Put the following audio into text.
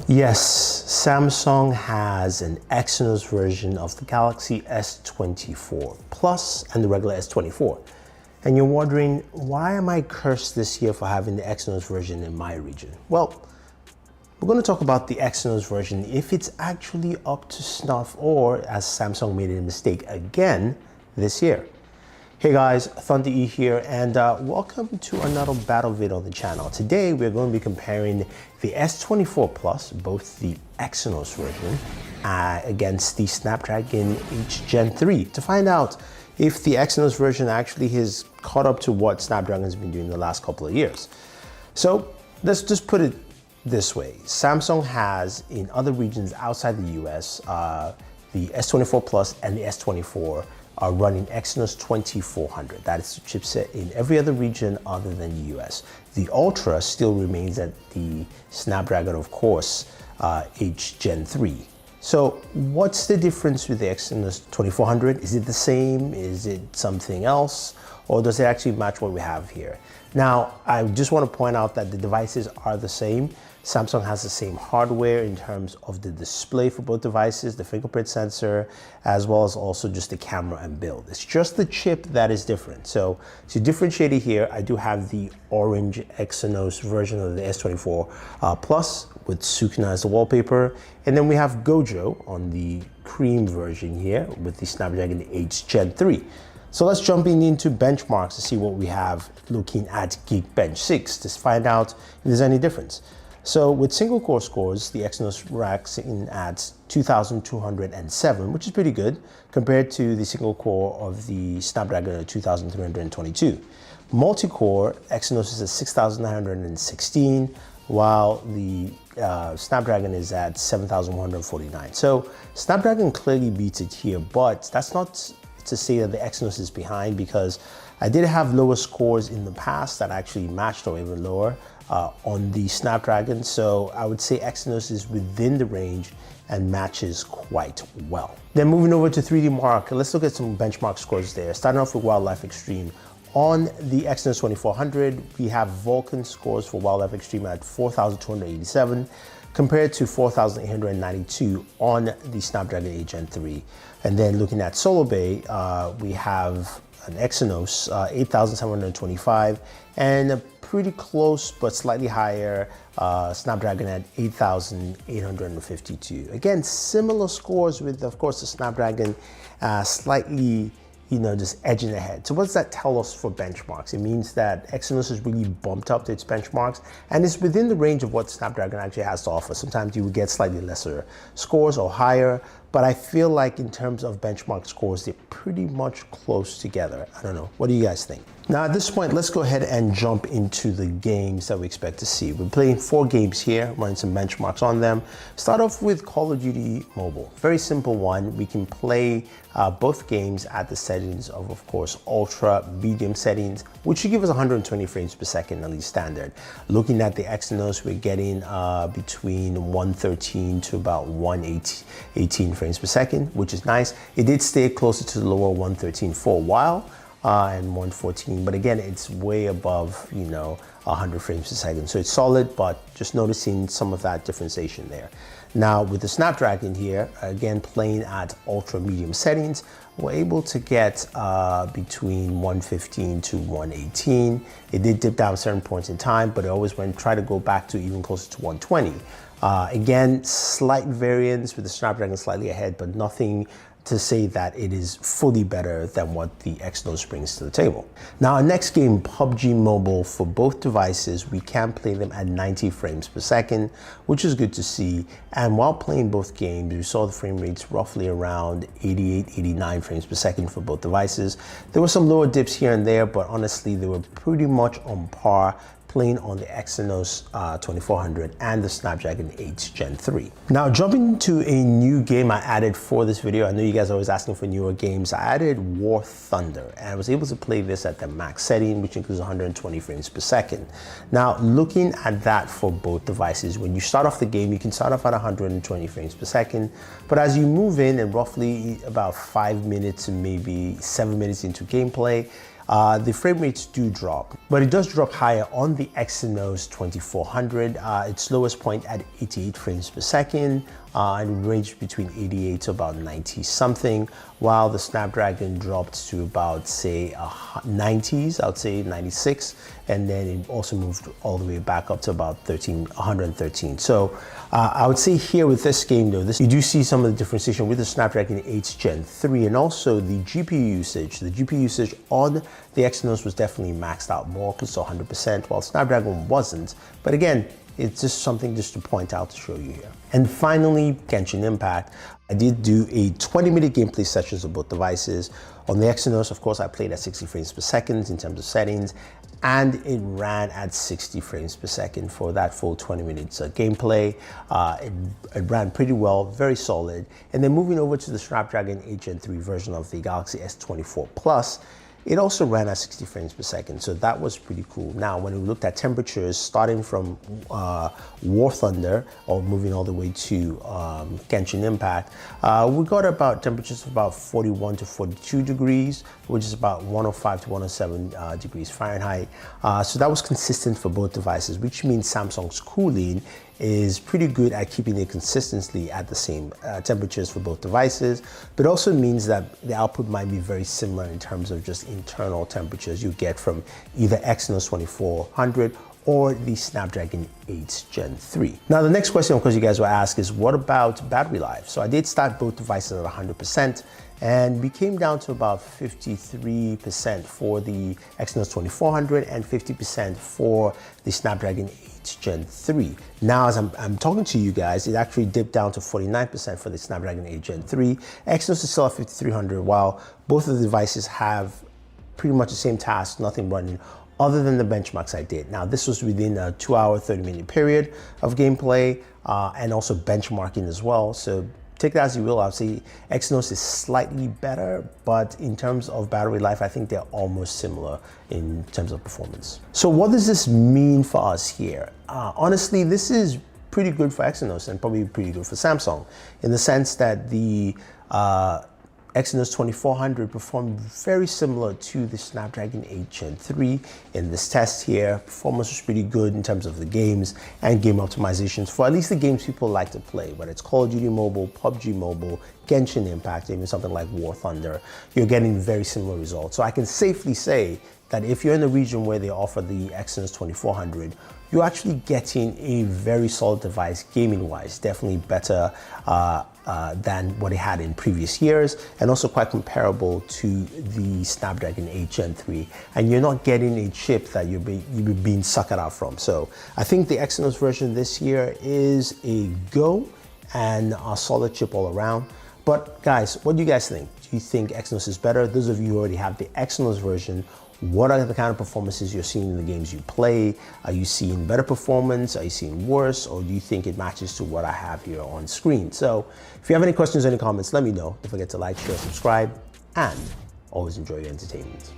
Yes, Samsung has an Exynos version of the Galaxy S24 Plus and the regular S24. And you're wondering, why am I cursed this year for having the Exynos version in my region? Well, we're going to talk about the Exynos version, if it's actually up to snuff or as Samsung made a mistake again this year. Hey guys, Thunder E here, and welcome to another battle video on the channel. Today we're going to be comparing the S24 Plus, both the Exynos version, against the Snapdragon 8 Gen 3 to find out if the Exynos version actually has caught up to what Snapdragon's been doing the last couple of years. So let's just put it this way. Samsung has, in other regions outside the US, the S24 Plus and the S24 are running Exynos 2400. That is the chipset in every other region other than the US. The Ultra still remains at the Snapdragon, of course, 8 Gen 3. So what's the difference with the Exynos 2400? Is it the same? Is it something else? Or does it actually match what we have here? Now, I just want to point out that the devices are the same. Samsung has the same hardware in terms of the display for both devices, the fingerprint sensor, as well as also just the camera and build. It's just the chip that is different. So to differentiate it here, I do have the orange Exynos version of the S24 Plus with Sukuna as the wallpaper. And then we have Gojo on the cream version here with the Snapdragon 8 Gen 3. So let's jump into benchmarks to see what we have looking at Geekbench 6 to find out if there's any difference. So with single core scores, the Exynos racks in at 2,207, which is pretty good compared to the single core of the Snapdragon at 2,322. Multi-core, Exynos is at 6,916, while the Snapdragon is at 7,149. So Snapdragon clearly beats it here, but that's not to say that the Exynos is behind, because I did have lower scores in the past that actually matched or even lower on the Snapdragon. So I would say Exynos is within the range and matches quite well. Then moving over to 3D Mark, let's look at some benchmark scores there. Starting off with Wildlife Extreme. On the Exynos 2400, we have Vulkan scores for Wildlife Extreme at 4,287 compared to 4,892 on the Snapdragon 8 Gen 3. And then looking at Solo Bay, we have an Exynos 8,725 and a pretty close but slightly higher Snapdragon at 8,852. Again, similar scores with, of course, the Snapdragon slightly, just edging ahead. So what does that tell us for benchmarks? It means that Exynos has really bumped up its benchmarks and it's within the range of what Snapdragon actually has to offer. Sometimes you would get slightly lesser scores or higher, but I feel like in terms of benchmark scores, they're pretty much close together. I don't know. What do you guys think? Now at this point, let's go ahead and jump into the games that we expect to see. We're playing 4 games here, running some benchmarks on them. Start off with Call of Duty Mobile. Very simple one. We can play both games at the settings of course, ultra medium settings, which should give us 120 frames per second, at least standard. Looking at the Exynos, we're getting between 113 to about 118 frames per second, which is nice. It did stay closer to the lower 113 for a while. And 114, but again, it's way above 100 frames per second, so it's solid, but just noticing some of that differentiation there. Now with the Snapdragon here, again playing at ultra medium settings, we're able to get between 115 to 118. It did dip down certain points in time, but it always try to go back to even closer to 120. Again, slight variance with the Snapdragon slightly ahead, but nothing to say that it is fully better than what the Exynos brings to the table. Now, our next game, PUBG Mobile, for both devices, we can play them at 90 frames per second, which is good to see. And while playing both games, we saw the frame rates roughly around 88, 89 frames per second for both devices. There were some lower dips here and there, but honestly, they were pretty much on par playing on the Exynos 2400 and the Snapdragon 8 Gen 3. Now jumping into a new game I added for this video. I know you guys are always asking for newer games. I added War Thunder and I was able to play this at the max setting, which includes 120 frames per second. Now looking at that for both devices, when you start off the game, you can start off at 120 frames per second, but as you move in and roughly about 5 minutes and maybe 7 minutes into gameplay, the frame rates do drop, but it does drop higher on the Exynos 2400, its lowest point at 88 frames per second, and ranged between 88 to about 90 something, while the Snapdragon dropped to about, say, 90s, I would say 96, and then it also moved all the way back up to about 113. So I would say here with this game though, you do see some of the differentiation with the Snapdragon 8 Gen 3, and also the GPU usage. The GPU usage on the Exynos was definitely maxed out more, close to 100%, while Snapdragon wasn't. But again, it's just something just to point out to show you here. And finally, Genshin Impact. I did do a 20-minute gameplay sessions of both devices. On the Exynos, of course, I played at 60 frames per second in terms of settings, and it ran at 60 frames per second for that full 20 minutes gameplay. It ran pretty well, very solid. And then moving over to the Snapdragon 8 Gen 3 version of the Galaxy S24 Plus, it also ran at 60 frames per second, so that was pretty cool. Now, when we looked at temperatures, starting from War Thunder, or moving all the way to Genshin Impact, we got about temperatures of about 41 to 42 degrees, which is about 105 to 107 degrees Fahrenheit. So that was consistent for both devices, which means Samsung's cooling is pretty good at keeping it consistently at the same temperatures for both devices, but also means that the output might be very similar in terms of just internal temperatures you get from either Exynos 2400 or the Snapdragon 8 Gen 3. Now, the next question, of course, you guys will ask is, what about battery life? So I did start both devices at 100%, and we came down to about 53% for the Exynos 2400 and 50% for the Snapdragon 8 Gen 3. Now, as I'm talking to you guys, it actually dipped down to 49% for the Snapdragon 8 Gen 3. Exynos is still at 5300, while both of the devices have pretty much the same task, nothing running other than the benchmarks I did. Now, this was within a 2-hour, 30-minute period of gameplay and also benchmarking as well. So take that as you will. I'll say Exynos is slightly better, but in terms of battery life, I think they're almost similar in terms of performance. So what does this mean for us here? Honestly, this is pretty good for Exynos and probably pretty good for Samsung, in the sense that the Exynos 2400 performed very similar to the Snapdragon 8 Gen 3 in this test here. Performance was pretty good in terms of the games and game optimizations for at least the games people like to play, whether it's Call of Duty Mobile, PUBG Mobile, Genshin Impact, even something like War Thunder. You're getting very similar results. So I can safely say that if you're in the region where they offer the Exynos 2400, you're actually getting a very solid device gaming-wise, definitely better than what it had in previous years, and also quite comparable to the Snapdragon 8 Gen 3. And you're not getting a chip that you're being suckered out from. So I think the Exynos version this year is a go and a solid chip all around. But guys, what do you guys think? Do you think Exynos is better? Those of you who already have the Exynos version, what are the kind of performances you're seeing in the games you play? Are you seeing better performance? Are you seeing worse? Or do you think it matches to what I have here on screen? So if you have any questions or any comments, let me know. Don't forget to like, share, subscribe, and always enjoy your entertainment.